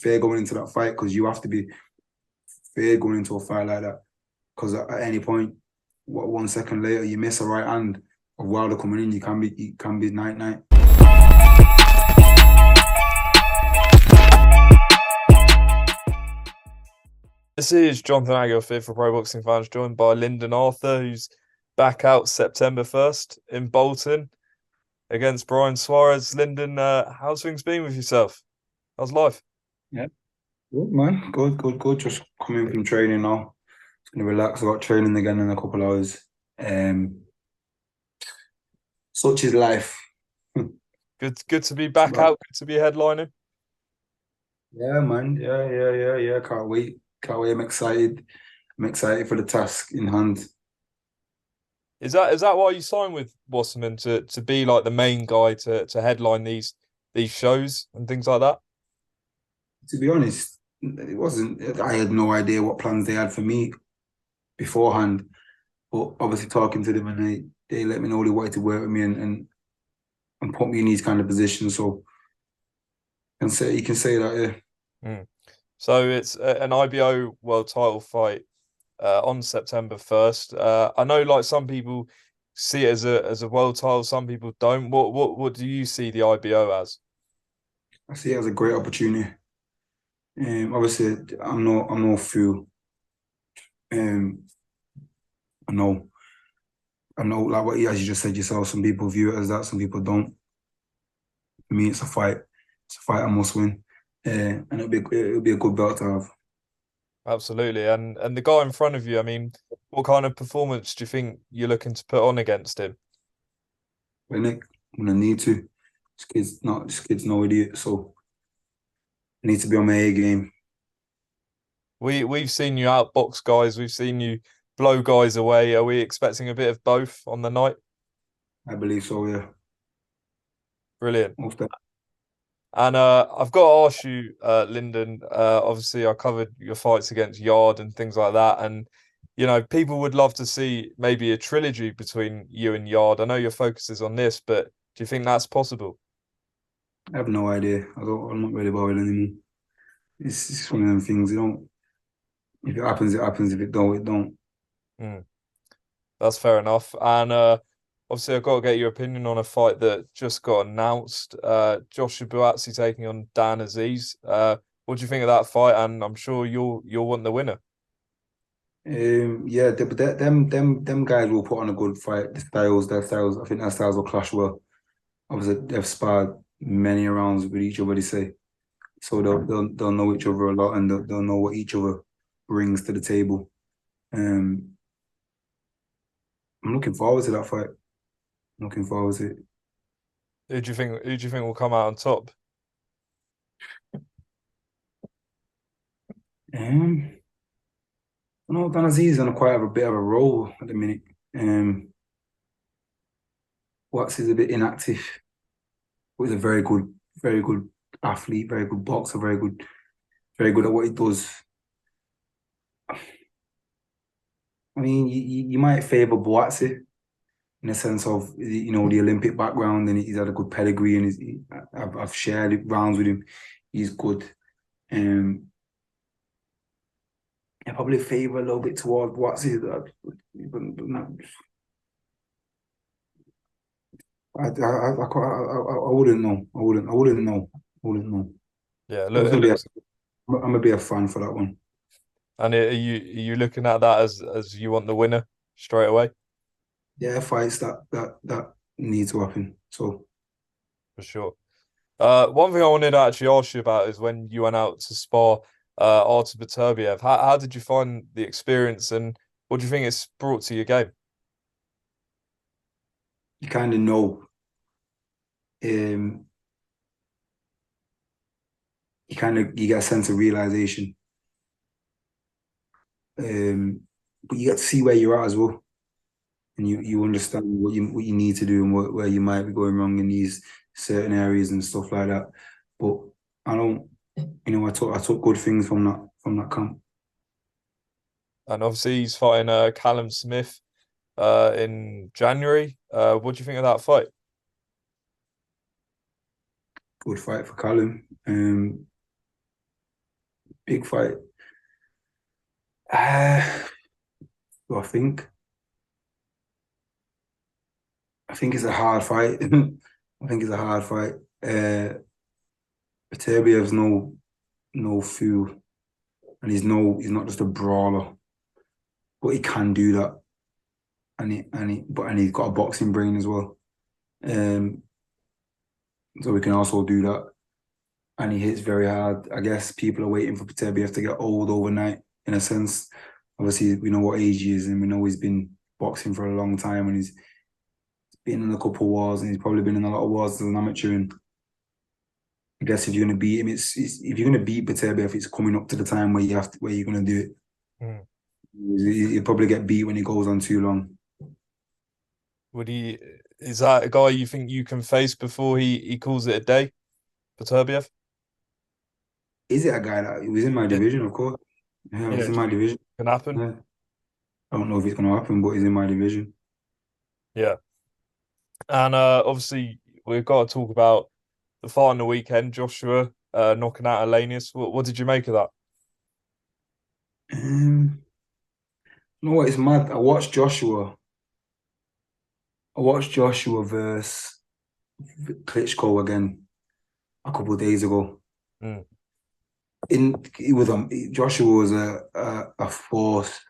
fair going into that fight, because you have to be fair going into a fight like that. Because at any point, 1 second later, you miss a right hand of Wilder coming in, you can be night. This is Jonathan Aguilar for Pro Boxing Fans, joined by Lyndon Arthur, who's back out September 1st in Bolton against Braian Suarez. Lyndon, how's things been with yourself? How's life? Yeah, good man, good. Just coming from training now. Just gonna relax. I got training again in a couple hours. Such is life. Good to be back out. Good to be headlining. Yeah, man. Yeah. Can't wait. I'm excited. I'm excited for the task in hand. Is that why you signed with Wasserman to be like the main guy to headline these shows and things like that? To be honest, it wasn't. I had no idea what plans they had for me beforehand. But obviously talking to them, and they let me know they wanted to work with me and put me in these kind of positions. So you can say that, yeah. Mm. So it's an IBO world title fight on September 1st. I know like some people see it as a world title, some people don't. What do you see the IBO as? I see it as a great opportunity. Obviously, I'm no fool. I know like what as you just said yourself, some people view it as that, some people don't. For me, it's a fight. It's a fight I must win. And it'll be a good belt to have. Absolutely. And the guy in front of you, I mean, what kind of performance do you think you're looking to put on against him? But Nick, I'm gonna need to. This kid's no idiot, so I need to be on my A game. We've seen you outbox guys, we've seen you blow guys away. Are we expecting a bit of both on the night? I believe so, yeah. Brilliant. Most definitely. And I've got to ask you, Lyndon, obviously I covered your fights against Yard and things like that. And, you know, people would love to see maybe a trilogy between you and Yard. I know your focus is on this, but do you think that's possible? I have no idea. I'm not really bothered anymore. It's just one of them things. If it happens, it happens. If it don't, it don't. Mm, that's fair enough. And obviously I've got to get your opinion on a fight that just got announced. Joshua Buatsi taking on Dan Azeez. What do you think of that fight? And I'm sure you'll want the winner. Yeah, but them guys will put on a good fight. Their styles. I think their styles will clash well. Obviously, they've sparred many rounds with each other. They say, so they'll know each other a lot, and they'll know what each other brings to the table. I'm looking forward to that fight. I'm looking forward to it. Who do you think will come out on top? I know Dan Azeez is gonna quite have a bit of a role at the minute. Watts is a bit inactive, but he's a very good athlete, very good boxer, very good at what he does. I mean, you might favour Buatsi in the sense of the Olympic background, and he's had a good pedigree, and I've shared rounds with him. He's good. I probably favour a little bit towards Buatsi. I wouldn't know. I wouldn't know. Yeah, I'm look, gonna be I'm gonna be a fan for that one. and are you looking at that as you want the winner straight away? Yeah, fights that need to happen. So For sure. One thing I wanted to actually ask you about is when you went out to spar Artur Beterbiev. How did you find the experience, and what do you think it's brought to your game? you kind of know, um, you get a sense of realization, but you get to see where you're at as well, and you understand what you need to do and where you might be going wrong in these certain areas and stuff like that. But I don't, I took good things from that camp. And obviously he's fighting Callum Smith in January. What do you think of that fight? Good fight for Callum. Big fight. Uh, so I think it's a hard fight. I think it's a hard fight. Beterbiev's no fool, and he's not just a brawler, but he can do that, and he's got a boxing brain as well. Um, so he can also do that, and he hits very hard. I guess people are waiting for Beterbiev to get old overnight, in a sense. Obviously, we know what age he is, and we know he's been boxing for a long time, and he's been in a couple of wars, and he's probably been in a lot of wars as an amateur. And I guess if you're going to beat him, if you're going to beat Beterbiev, it's coming up to the time where you're going to do it. Mm. He'll probably get beat when he goes on too long. Is that a guy you think you can face before he calls it a day, Beterbiev? Is it a guy that he was in my division? Of course, yeah, he's Yeah, in do my you think division. it can happen? Yeah. I don't know if it's going to happen, but he's in my division. Yeah. And obviously we've got to talk about the fight on the weekend, Joshua knocking out Helenius. What did you make of that? Um, you know what? It's mad. I watched Joshua versus Klitschko again a couple of days ago. Mm. Joshua was a force.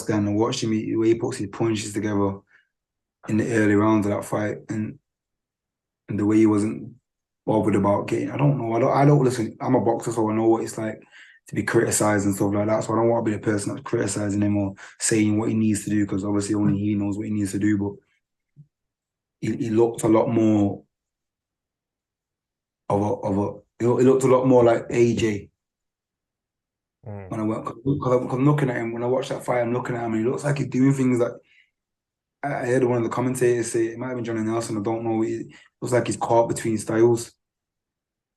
Then I watched him the way he puts his punches together in the early rounds of that fight, and the way he wasn't bothered about getting. I don't know. I don't listen. I'm a boxer, so I know what it's like to be criticized and stuff like that. So I don't want to be the person that's criticizing him or saying what he needs to do, because obviously only he knows what he needs to do. But he looked a lot more of a. He looked a lot more like AJ Mm. when I went, because I'm looking at him when I watch that fight. I'm looking at him, and he looks like he's doing things that I heard one of the commentators say. It might have been Johnny Nelson. I don't know. It looks like he's caught between styles.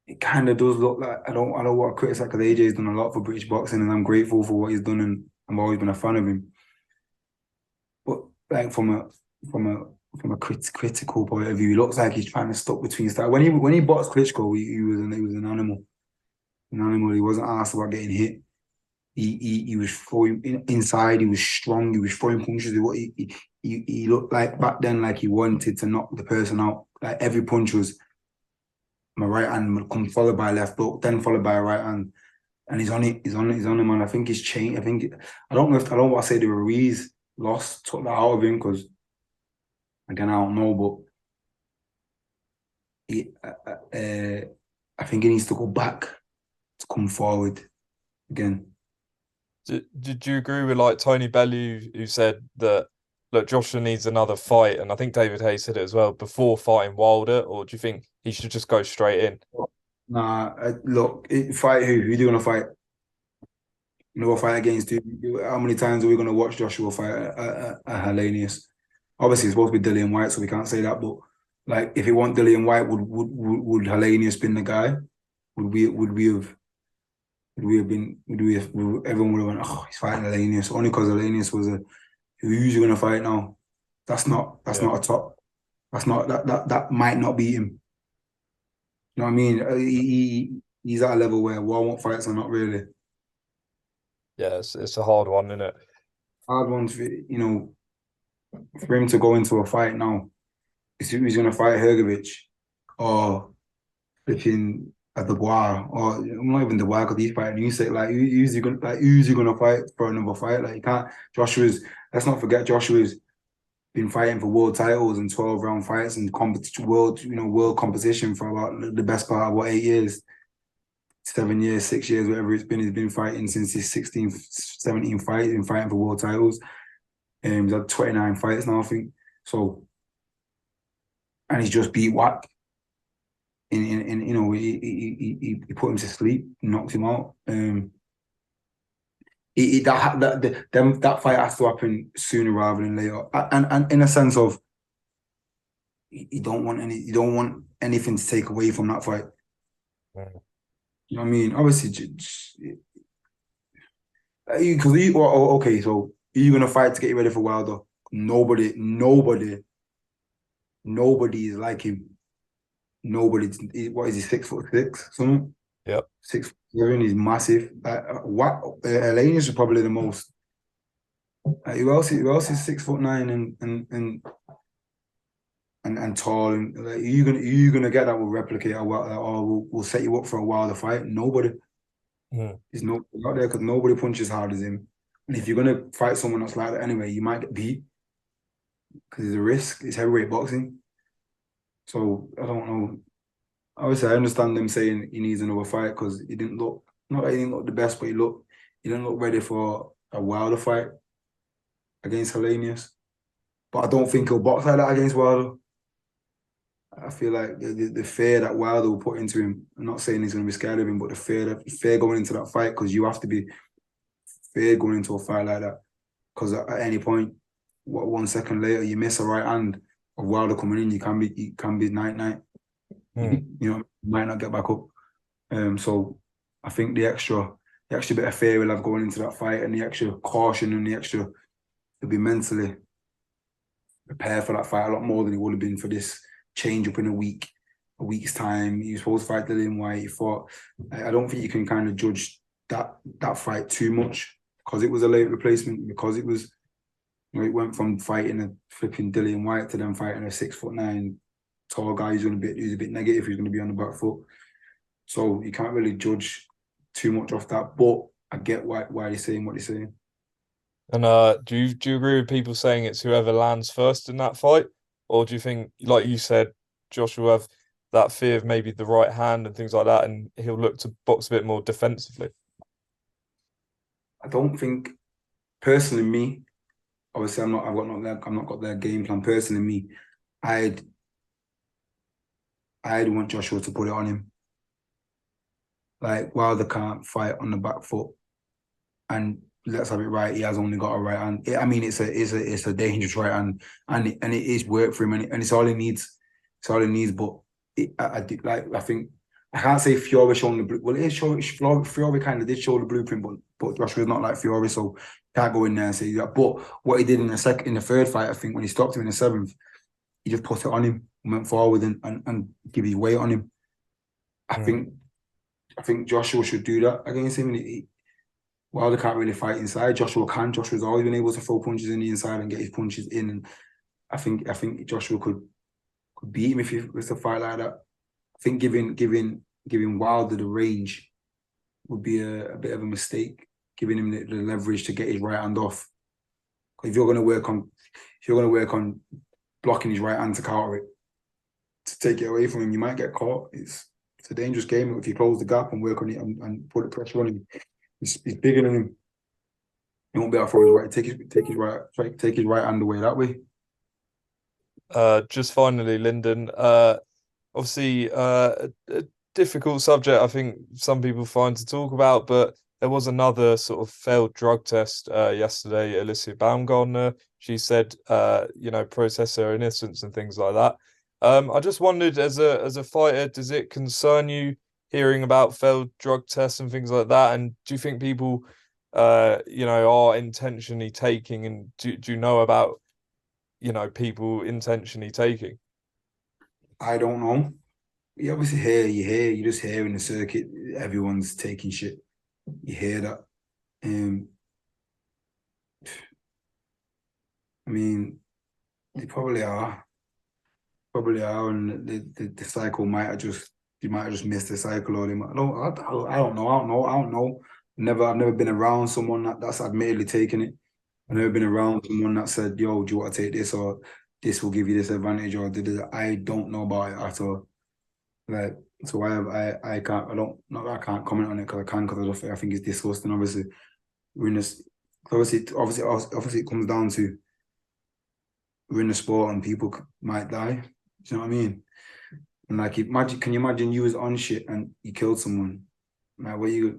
It kind of does look like I don't want to criticize, because AJ's done a lot for British boxing, and I'm grateful for what he's done, and I've always been a fan of him. But like from a critical point of view, he looks like he's trying to stuck between styles. When he boxed Klitschko, he was an animal. An animal. He wasn't asked about getting hit. He was throwing inside. He was strong. He was throwing punches. He looked like back then like he wanted to knock the person out. Like every punch was my right hand would come followed by left hook, then followed by a right hand, and he's on it. He's on him, and I think he's changed. I don't know if I don't want to say the Ruiz loss took that out of him, because again I don't know, but I think he needs to go back to come forward again. Did you agree with like Tony Bellew, who said that look, Joshua needs another fight, and I think David Hayes said it as well before fighting Wilder, or do you think he should just go straight in? Nah, look, fight who? Who do you want to fight? You know, fight against who? How many times are we going to watch Joshua fight a Helenius? Obviously, it's supposed to be Dillian White, so we can't say that. But like, if he want Dillian White, would Helenius been the guy? Everyone would have went, oh, he's fighting Helenius, only because Helenius was who's you gonna fight now? That's not a top. That's not that might not beat him. You know what I mean? He's at a level where warm-up fights are not really Yeah, it's a hard one, isn't it? hard ones for him to go into a fight now. He's gonna fight Hergovich or flipping a Dubois, or not even Dubois, because he's fighting Usyk. Like who's he gonna fight for another fight? Like you can't. Let's not forget Joshua's been fighting for world titles and 12-round fights and world competition for about the best part of 8 years, 7 years, 6 years, whatever it's been. He's been fighting since his 16, 17 fight. He's been fighting for world titles. He's had 29 fights now, I think. So, and he's just beat Wack. He put him to sleep, knocked him out. That fight has to happen sooner rather than later, and in a sense of you don't want anything to take away from that fight. Mm. You know what I mean? Obviously, because okay, so are you gonna fight to get you ready for Wilder? Nobody is like him. Nobody. What is he, 6'6", something? Yep. 6'7", he's massive. What Helenius is probably the most. Who else? Who else is 6'9" and tall, and like you gonna get that will replicate or will set you up for a wilder fight? Nobody. There's no out there because nobody punches hard as him. And if you're gonna fight someone that's like that anyway, you might get beat because it's a risk. It's heavyweight boxing. So I don't know. Obviously, I understand them saying he needs another fight because he didn't look, not that he didn't look the best, but he didn't look ready for a Wilder fight against Helenius. But I don't think he'll box like that against Wilder. I feel like the fear that Wilder will put into him, I'm not saying he's going to be scared of him, but the fear going into that fight, because you have to be fair going into a fight like that. Because at any point, 1 second later, you miss a right hand of Wilder coming in, you can be night. You know, you might not get back up. So I think the extra bit of fear we'll have going into that fight, and the extra caution and the extra, he'll be mentally prepared for that fight a lot more than he would have been for this change up in a week's time. He was supposed to fight Dillian White. He fought. I don't think you can kind of judge that fight too much because it was a late replacement, because it was, you know, it went from fighting a flipping Dillian White to then fighting a 6'9" tall guy who's a bit negative, who's going to be on the back foot. So you can't really judge too much off that. But I get why they're saying what they're saying. And do you agree with people saying it's whoever lands first in that fight, or do you think, like you said, Josh will have that fear of maybe the right hand and things like that, and he'll look to box a bit more defensively? I don't think, personally, me, obviously I've not got their game plan. Personally, me, I'd want Joshua to put it on him. Like, Wilder can't fight on the back foot, and let's have it right, he has only got a right hand. I mean, it's a dangerous right hand, and it is work for him, and it's all he needs. It's all he needs. But I think I can't say Fiore showing the blue. Well, it is showing. Fiore kind of did show the blueprint, but Joshua's not like Fiore, so can't go in there and say that. But what he did in the third fight, I think when he stopped him in the seventh, he just put it on him, went forward and give his weight on him. I think Joshua should do that against him. Wilder can't really fight inside. Joshua can. Joshua's always been able to throw punches in the inside and get his punches in. And I think Joshua could beat him if he was to fight like that. I think giving Wilder the range would be a bit of a mistake. Giving him the leverage to get his right hand off. If you're going to work on blocking his right hand to counter it, to take it away from him, you might get caught. It's a dangerous game. If you close the gap and work on it and put the pressure on him, he's bigger than him. He won't be able to throw his right. Take his right hand away that way. Just finally, Lyndon. Obviously, a difficult subject, I think some people find to talk about, but there was another sort of failed drug test yesterday. Alicia Baumgartner, she said, process her innocence and things like that. I just wondered, as a fighter, does it concern you hearing about failed drug tests and things like that? And do you think people, are intentionally taking, and do you know about, people intentionally taking? I don't know. You obviously you just hear in the circuit, everyone's taking shit. You hear that. I mean, they probably are. And the cycle you might have just missed the cycle, or they might. I don't know. I've never been around someone that's admittedly taken it. I've never been around someone that said, "Yo, do you want to take this, or this will give you this advantage?" Or I don't know about it at all. Like, so I can't. I don't. Not that I can't comment on it because I think it's disgusting. Obviously, we're in this. Obviously, it comes down to we're in the sport and people might die. Do you know what I mean? And like, can you imagine you was on shit and you killed someone? Like, you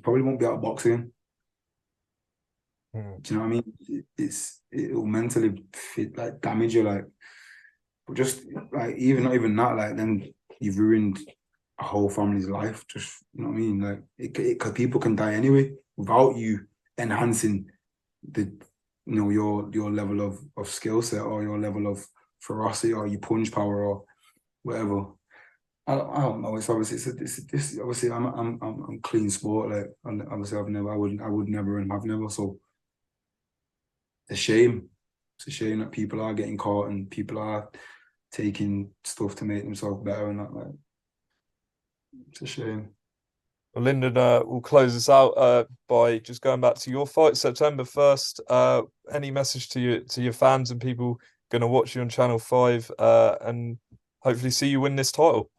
probably won't be out of boxing. Do you know what I mean? It'll mentally damage you, but just like not even that, like then you've ruined a whole family's life. Just, you know what I mean? Like, because people can die anyway without you enhancing your level of skill set, or your level of ferocity, or your punch power, or whatever. I don't know. It's obviously this obviously I'm clean sport. Like and obviously I would never and have never. So it's a shame. It's a shame that people are getting caught and people are taking stuff to make themselves better and that. Like it's a shame. Well, Lyndon, we'll close this out by just going back to your fight, September 1st. Any message to your fans and people going to watch you on Channel 5 and hopefully see you win this title?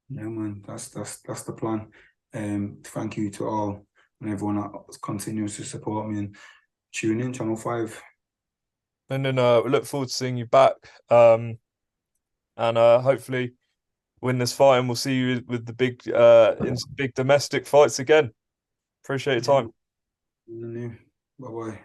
Yeah, man, that's the plan. Thank you to all and everyone that continues to support me and tune in Channel 5. Lyndon, we look forward to seeing you back. And hopefully win this fight, and we'll see you with the big in big domestic fights again. Appreciate your time. Bye bye.